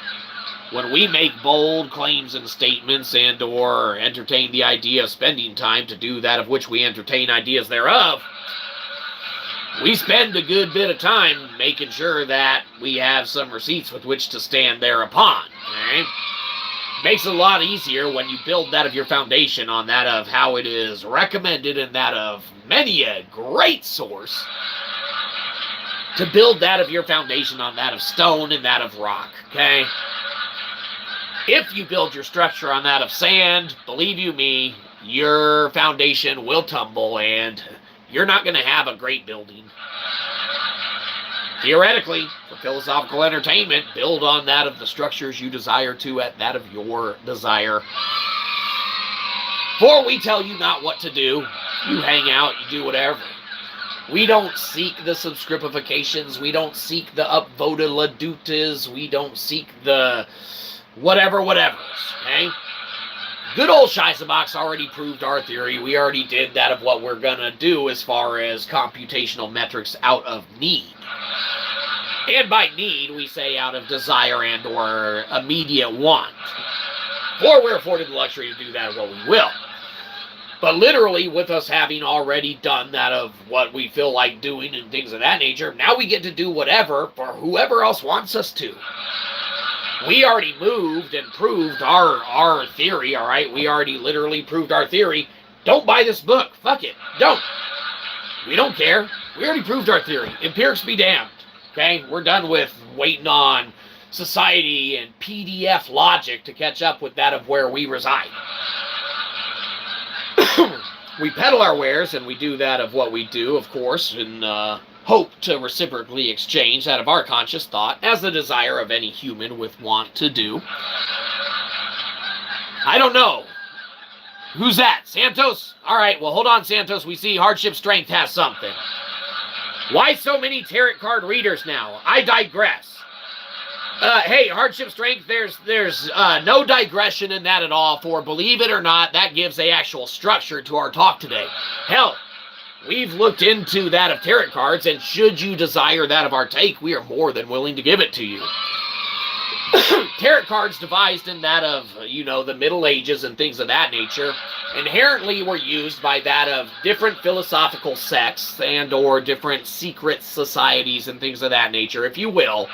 When we make bold claims and statements and or entertain the idea of spending time to do that of which we entertain ideas thereof, we spend a good bit of time making sure that we have some receipts with which to stand thereupon. Okay? Makes it a lot easier when you build that of your foundation on that of how it is recommended and that of many a great source, to build that of your foundation on that of stone and that of rock, okay? If you build your structure on that of sand, believe you me, your foundation will tumble and you're not going to have a great building. Theoretically, for philosophical entertainment, build on that of the structures you desire to at that of your desire. For we tell you not what to do. You hang out, you do whatever. We don't seek the subscripifications. We don't seek the upvoted ladutas. We don't seek the whatevers, okay? Good old Shyzabox already proved our theory. We already did that of what we're gonna do as far as computational metrics out of need. And by need, we say out of desire and or immediate want. For we're afforded the luxury to do that of what we will. But literally, with us having already done that of what we feel like doing and things of that nature, now we get to do whatever for whoever else wants us to. We already moved and proved our theory, all right? We already literally proved our theory. Don't buy this book. Fuck it. Don't. We don't care. We already proved our theory. Empirics be damned. Okay? We're done with waiting on society and PDF logic to catch up with that of where we reside. We peddle our wares, and we do that of what we do, of course, in hope to reciprocally exchange that of our conscious thought as the desire of any human with want to do. I don't know. Who's that? Santos? All right, well, hold on, Santos. We see Hardship Strength has something. Why so many tarot card readers now? I digress. Hey, Hardship Strength, there's no digression in that at all, for believe it or not, that gives a actual structure to our talk today. Hell, we've looked into that of tarot cards, and should you desire that of our take, we are more than willing to give it to you. Tarot cards devised in that of, you know, the Middle Ages and things of that nature, inherently were used by that of different philosophical sects and or different secret societies and things of that nature, if you will,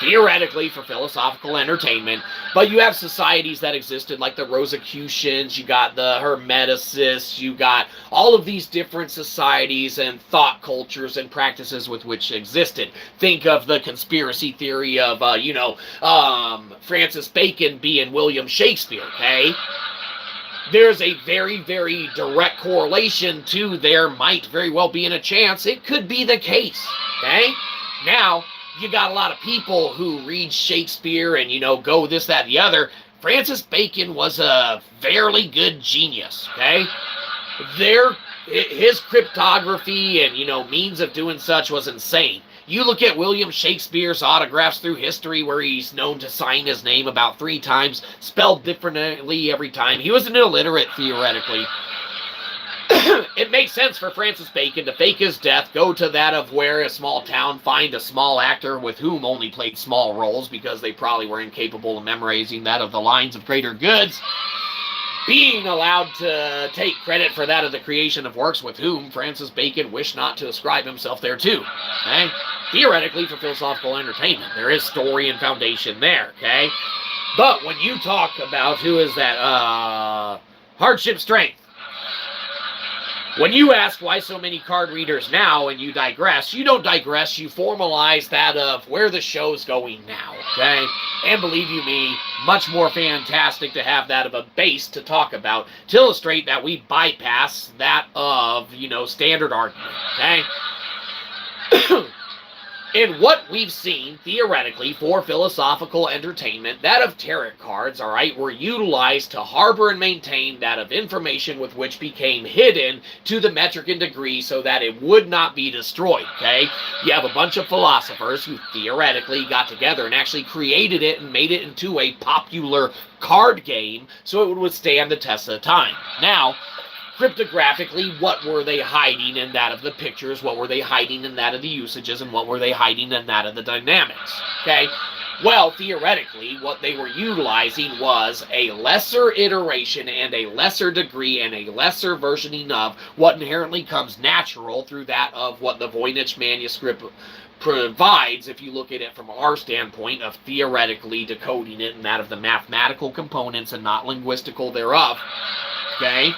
theoretically for philosophical entertainment. But you have societies that existed like the Rosicrucians, you got the Hermeticists, you got all of these different societies and thought cultures and practices with which existed. Think of the conspiracy theory of, Francis Bacon being William Shakespeare, okay? There's a very, very direct correlation to there might very well be in a chance it could be the case, okay? Now, you got a lot of people who read Shakespeare and, go this, that, the other. Francis Bacon was a fairly good genius, okay? His cryptography and, means of doing such was insane. You look at William Shakespeare's autographs through history where he's known to sign his name about 3 times, spelled differently every time. He was an illiterate, theoretically. It makes sense for Francis Bacon to fake his death, go to that of where a small town, find a small actor with whom only played small roles because they probably were incapable of memorizing that of the lines of greater goods, being allowed to take credit for that of the creation of works with whom Francis Bacon wished not to ascribe himself thereto. Okay? Theoretically, for philosophical entertainment, there is story and foundation there, okay? But when you talk about, who is that, Hardship Strength, when you ask why so many card readers now and you digress, you don't digress, you formalize that of where the show's going now, okay? And believe you me, much more fantastic to have that of a base to talk about, to illustrate that we bypass that of, standard argument, okay? And what we've seen, theoretically, for philosophical entertainment, that of tarot cards, all right, were utilized to harbor and maintain that of information with which became hidden to the metric and degree so that it would not be destroyed, okay? You have a bunch of philosophers who theoretically got together and actually created it and made it into a popular card game so it would withstand the test of time. Now, cryptographically, what were they hiding in that of the pictures? What were they hiding in that of the usages? And what were they hiding in that of the dynamics? Okay? Well, theoretically, what they were utilizing was a lesser iteration and a lesser degree and a lesser versioning of what inherently comes natural through that of what the Voynich manuscript provides, if you look at it from our standpoint of theoretically decoding it and that of the mathematical components and not linguistical thereof. Okay?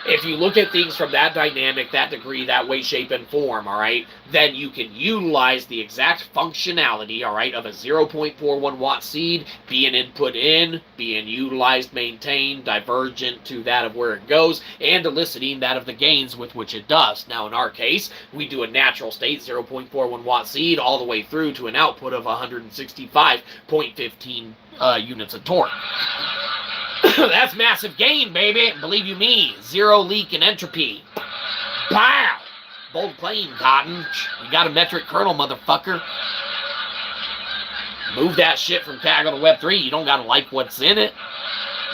If you look at things from that dynamic, that degree, that way, shape, and form, all right, then you can utilize the exact functionality, all right, of a 0.41 watt seed being input in, being utilized, maintained, divergent to that of where it goes, and eliciting that of the gains with which it does. Now, in our case, we do a natural state 0.41 watt seed all the way through to an output of 165.15 units of torque. That's massive gain, baby. Believe you me. Zero leak in entropy. Pow! Bold claim, Cotton. You got a metric kernel, motherfucker. Move that shit from Kaggle to Web3. You don't gotta like what's in it.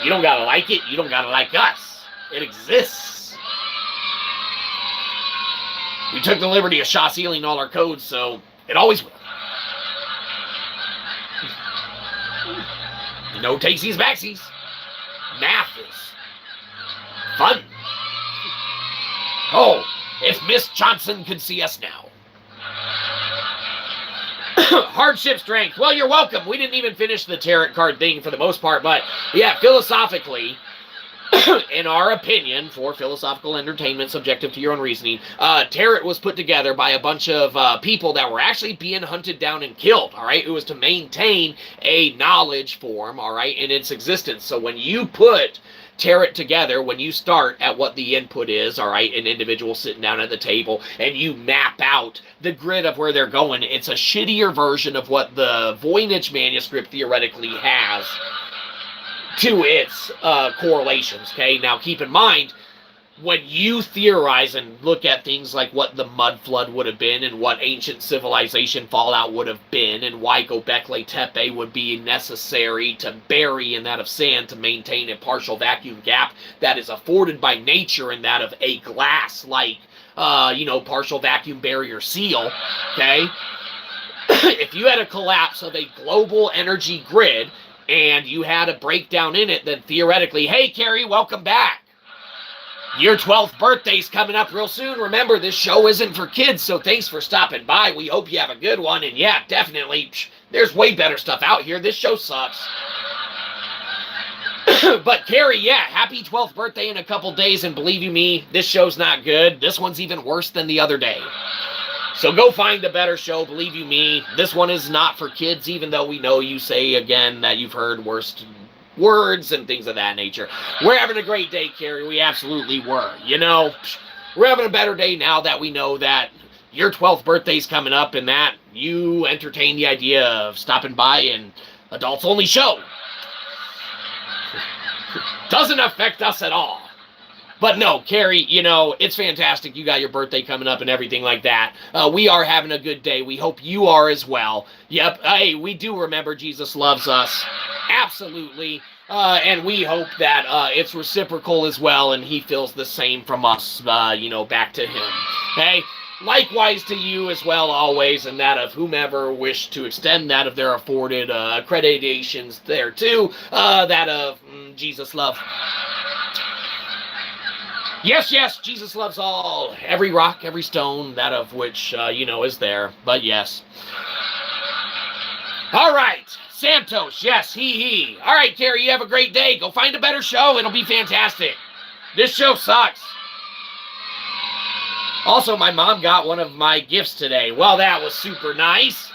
You don't gotta like it. You don't gotta like us. It exists. We took the liberty of Shaw-sealing all our codes, so it always will. No takesies backsies. Math is fun. Oh, if Miss Johnson could see us now. Hardship strength. Well, you're welcome. We didn't even finish the tarot card thing for the most part, but yeah, philosophically, in our opinion, for philosophical entertainment, subjective to your own reasoning, tarot was put together by a bunch of people that were actually being hunted down and killed, all right? It was to maintain a knowledge form, all right, in its existence. So when you put tarot together, when you start at what the input is, all right, an individual sitting down at the table, and you map out the grid of where they're going, it's a shittier version of what the Voynich manuscript theoretically has to its correlations, okay? Now, keep in mind, when you theorize and look at things like what the mud flood would have been and what ancient civilization fallout would have been and why Göbekli Tepe would be necessary to bury in that of sand to maintain a partial vacuum gap that is afforded by nature in that of a glass-like, partial vacuum barrier seal, okay? If you had a collapse of a global energy grid and you had a breakdown in it, then theoretically, hey, Carrie, welcome back. Your 12th birthday's coming up real soon. Remember, this show isn't for kids, so thanks for stopping by. We hope you have a good one. And yeah, definitely, there's way better stuff out here. This show sucks. But Carrie, yeah, happy 12th birthday in a couple days, and believe you me, this show's not good. This one's even worse than the other day. So go find a better show, believe you me. This one is not for kids, even though we know you say, again, that you've heard worst words and things of that nature. We're having a great day, Carrie. We absolutely were. You know, we're having a better day now that we know that your 12th birthday's coming up and that you entertain the idea of stopping by an adults-only show. Doesn't affect us at all. But no, Carrie, you know, it's fantastic. You got your birthday coming up and everything like that. We are having a good day. We hope you are as well. Yep. Hey, we do remember Jesus loves us. Absolutely. And we hope that it's reciprocal as well and he feels the same from us, back to him. Hey, likewise to you as well always, and that of whomever wished to extend that of their afforded accreditations there too. That of Jesus love. Yes, yes, Jesus loves all, every rock, every stone, that of which, is there, but yes. All right, Santos, yes, he. All right, Carrie, you have a great day. Go find a better show. It'll be fantastic. This show sucks. Also, my mom got one of my gifts today. Well, that was super nice.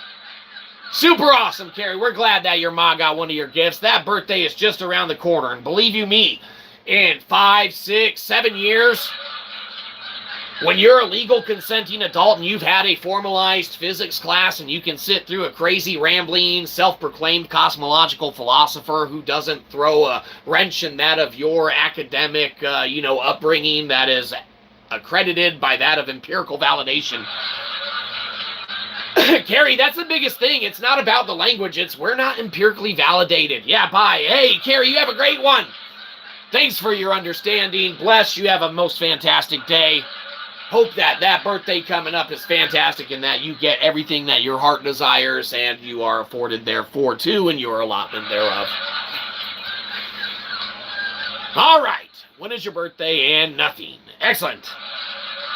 Super awesome, Carrie. We're glad that your mom got one of your gifts. That birthday is just around the corner, and believe you me, in 5, 6, 7 years, When you're a legal consenting adult and you've had a formalized physics class and you can sit through a crazy, rambling, self-proclaimed cosmological philosopher who doesn't throw a wrench in that of your academic, upbringing that is accredited by that of empirical validation. Carrie, that's the biggest thing. It's not about the language. It's we're not empirically validated. Yeah, bye. Hey, Carrie, you have a great one. Thanks for your understanding. Bless. You have a most fantastic day. Hope that birthday coming up is fantastic and that you get everything that your heart desires and you are afforded therefore too in your allotment thereof. All right. When is your birthday? And nothing. Excellent.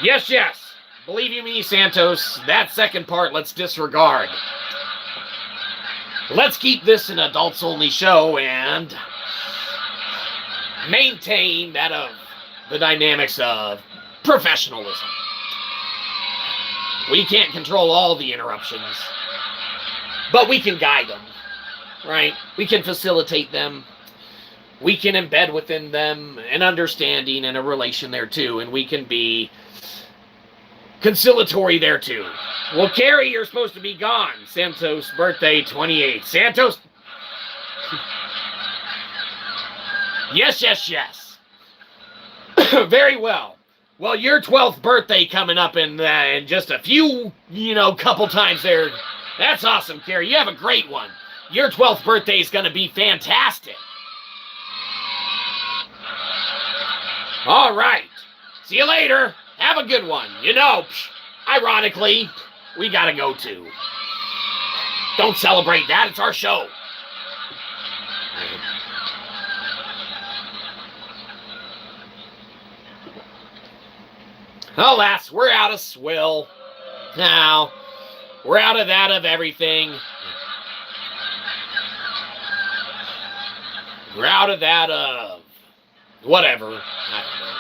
Yes, yes. Believe you me, Santos, that second part let's disregard. Let's keep this an adults-only show and maintain that of the dynamics of professionalism. We can't control all the interruptions, but we can guide them, right? We can facilitate them. We can embed within them an understanding and a relation there too, and we can be conciliatory there too. Well, Carrie, you're supposed to be gone. Santos' birthday, 28. Santos. Yes, yes, yes. Very well. Well, your 12th birthday coming up in just a few, couple times there. That's awesome, Carrie. You have a great one. Your 12th birthday is going to be fantastic. All right. See you later. Have a good one. Ironically, we got to go too. Don't celebrate that. It's our show. Alas, we're out of swill. Now, we're out of that of everything. We're out of that of whatever. I don't know.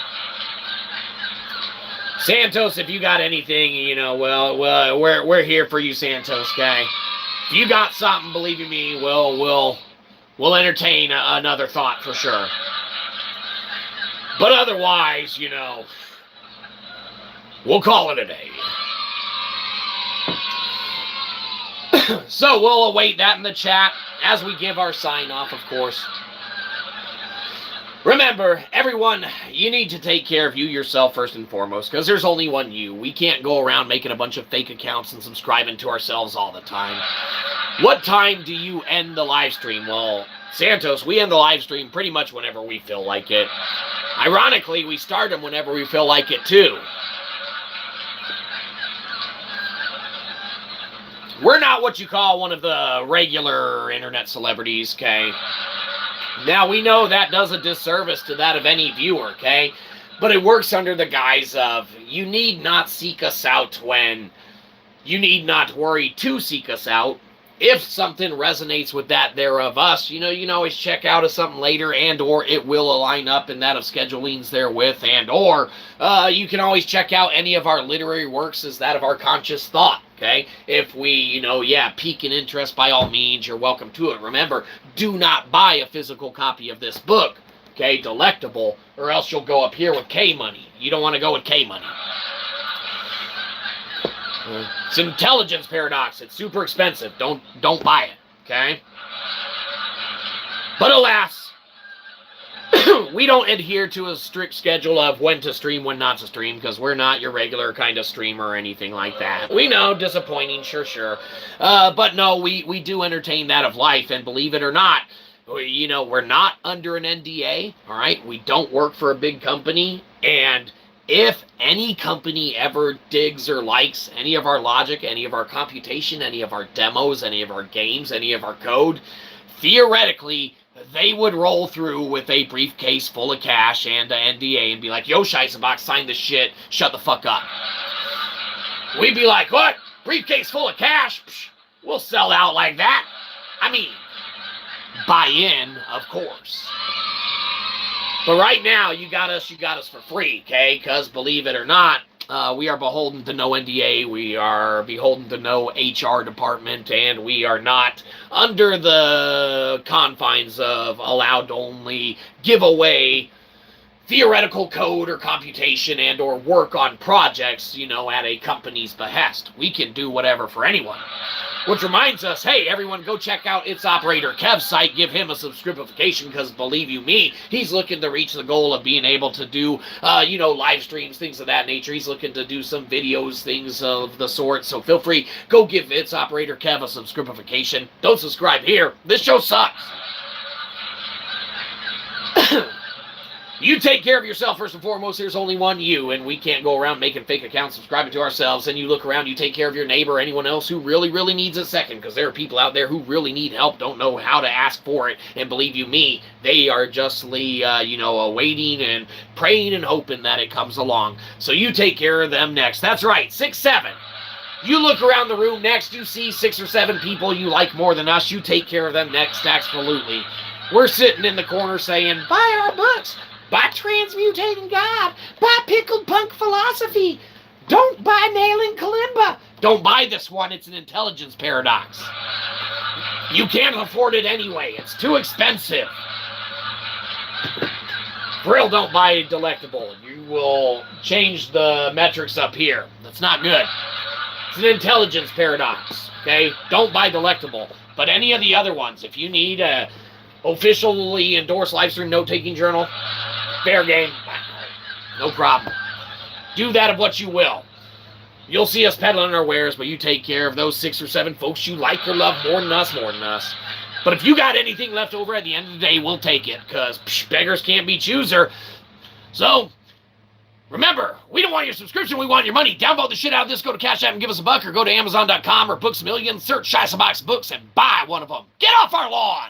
Santos, if you got anything, we're here for you, Santos, okay? If you got something, believe you me, we'll entertain another thought for sure. But otherwise, we'll call it a day. So we'll await that in the chat as we give our sign off, of course. Remember, everyone, you need to take care of you yourself first and foremost, because there's only one you. We can't go around making a bunch of fake accounts and subscribing to ourselves all the time. What time do you end the live stream? Well, Santos, we end the live stream pretty much whenever we feel like it. Ironically, we start them whenever we feel like it, too. We're not what you call one of the regular internet celebrities, okay? Now, we know that does a disservice to that of any viewer, okay? But it works under the guise of, you need not seek us out when you need not worry to seek us out. If something resonates with that there of us, you can always check out of something later and or it will align up in that of schedulings therewith and or you can always check out any of our literary works as that of our conscious thought, okay? If we, pique an interest, by all means, you're welcome to it. Remember, do not buy a physical copy of this book, okay? Delectable, or else you'll go up here with K money. You don't want to go with K money. It's an intelligence paradox. It's super expensive. Don't buy it, okay? But alas, we don't adhere to a strict schedule of when to stream, when not to stream, because we're not your regular kind of streamer or anything like that. We know, disappointing, sure. But no, we do entertain that of life, and believe it or not, we're not under an NDA, all right? We don't work for a big company, and if any company ever digs or likes any of our logic, any of our computation, any of our demos, any of our games, any of our code, theoretically, they would roll through with a briefcase full of cash and an NDA and be like, yo, Shyzabox, sign this shit, shut the fuck up. We'd be like, what? Briefcase full of cash? Psh, we'll sell out like that. I mean, buy in, of course. But right now, you got us for free, okay? Because believe it or not, we are beholden to no NDA, we are beholden to no HR department, and we are not under the confines of allowed to only give away theoretical code or computation and or work on projects, you know, at a company's behest. We can do whatever for anyone. Which reminds us, hey, everyone, go check out its operator Kev's site. Give him a subscribification, because believe you me, he's looking to reach the goal of being able to do, you know, live streams, things of that nature. He's looking to do some videos, things of the sort. So feel free, go give its operator Kev a subscribification. Don't subscribe here. This show sucks. You take care of yourself first and foremost. There's only one you, and we can't go around making fake accounts, subscribing to ourselves. And you look around, you take care of your neighbor, anyone else who really, really needs a second, because there are people out there who really need help, don't know how to ask for it, and believe you me, they are justly, you know, awaiting and praying and hoping that it comes along. So you take care of them next. That's right, 6, 7. You look around the room next, you see 6 or 7 people you like more than us. You take care of them next, absolutely. We're sitting in the corner saying, buy our books. Buy Transmutating God. Buy Pickled Punk Philosophy. Don't buy Nailing Kalimba. Don't buy this one. It's an intelligence paradox. You can't afford it anyway. It's too expensive. For real, don't buy Delectable. You will change the metrics up here. That's not good. It's an intelligence paradox. Okay? Don't buy Delectable. But any of the other ones, if you need a officially endorsed livestream note-taking journal, fair game. No problem. Do that of what you will. You'll see us peddling our wares, but you take care of those 6 or 7 folks you like or love more than us. But if you got anything left over at the end of the day, we'll take it, because beggars can't be chooser. So, remember, we don't want your subscription, we want your money. Download the shit out of this, go to Cashapp and give us a buck, or go to Amazon.com or Books A Million, search Shyzabox books and buy one of them. Get off our lawn!